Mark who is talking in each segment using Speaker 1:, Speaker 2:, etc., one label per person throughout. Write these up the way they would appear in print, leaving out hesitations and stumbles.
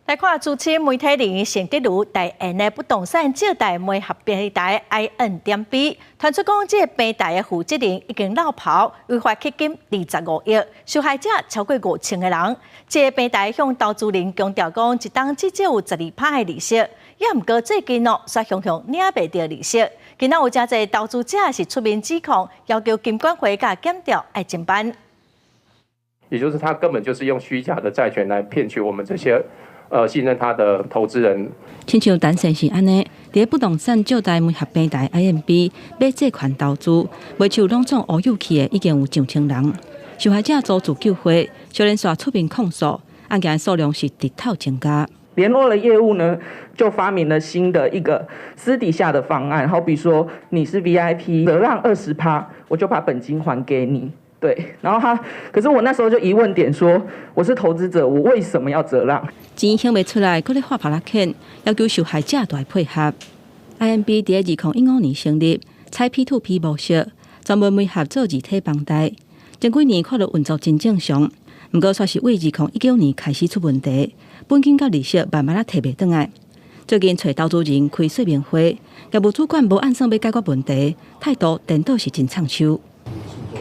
Speaker 1: 来看主持媒体人陈德如台沿的不动产借贷媒合平台 IN.B 传出讲，这平台的负责人已经落跑，违法迄金25亿，受害者超过5000个人。这平台向投资人强调讲，一档至少有12%的利息，也毋过最近却常常领袂到利息。今仔有真侪投资者是出面指控，要求金管会甲检调爱侦办。
Speaker 2: 也就是他根本就是用虚假的债权来骗取我们这些信任他的投资人。
Speaker 3: 亲像陈先是安尼，伫不动产借贷媒合平台 IN.B 买借款投资，未受拢总乌有去的已经有上千人。受害者遭助救回，小联社出面控诉，案件数量是直头增加。
Speaker 4: 联络了业务呢，就发明了新的一个私底下的方案，好比说你是 VIP， 折让20%，我就把本金还给你。对，然后可是我那时候就疑问点说，我是投资者，我为什么要折让？
Speaker 3: 钱还未出来，佫咧画拍拉欠，要求受害者来配合。IN.B 伫2015年成立，采 P2P 模式，专门媒合做二体房贷。前几年看到运作真正常，不过却是为2019年开始出问题，本金甲利息慢慢啊摕袂转来。最近找投资人开说明会，业务主管无按算要解决问题，态度颠倒是真唱秋。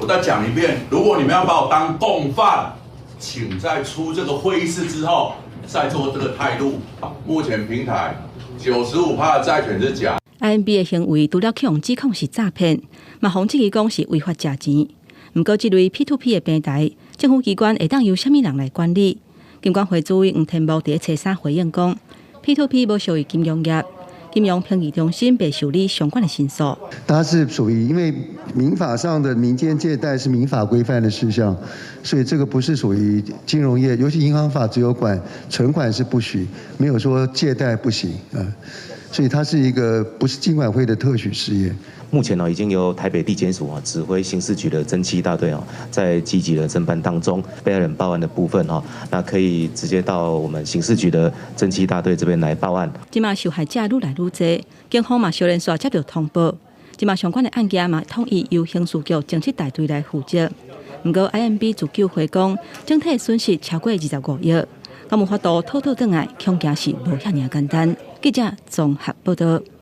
Speaker 5: 我再讲一遍，如果你们要把我当共犯，请在出这个会议室之后再做这个态度。目前平台95%的债权是假。
Speaker 3: IN.B 的行为除了去用指控是诈骗，嘛防质疑讲是违法借钱。不过，这类 P2P 的平台，政府机关会当由什么人来管理？金管会主委黄天木伫初三回应讲 ，P2P 无属于金融业。金融评议中心被受理相关的申诉。
Speaker 6: 它是属于因为民法上的民间借贷是民法规范的事项，所以这个不是属于金融业，尤其银行法只有管存款是不许，没有说借贷不行所以它是一个不是金管会的特许事业。
Speaker 7: 目前已经由台北地检署指挥刑事局的侦缉大队在积极的侦办当中，被害人报案的部分那可以直接到我们刑事局的侦缉大队这边来报案。
Speaker 3: 今嘛受害者愈来愈多，警方嘛小连续接到通报，今嘛相关的案件嘛统一由刑事局侦缉大队来负责。不过 IN.B 自救回讲，整体损失超过25亿，敢无法度讨倒转来，恐惊是无遐尔简单。记者综合报道。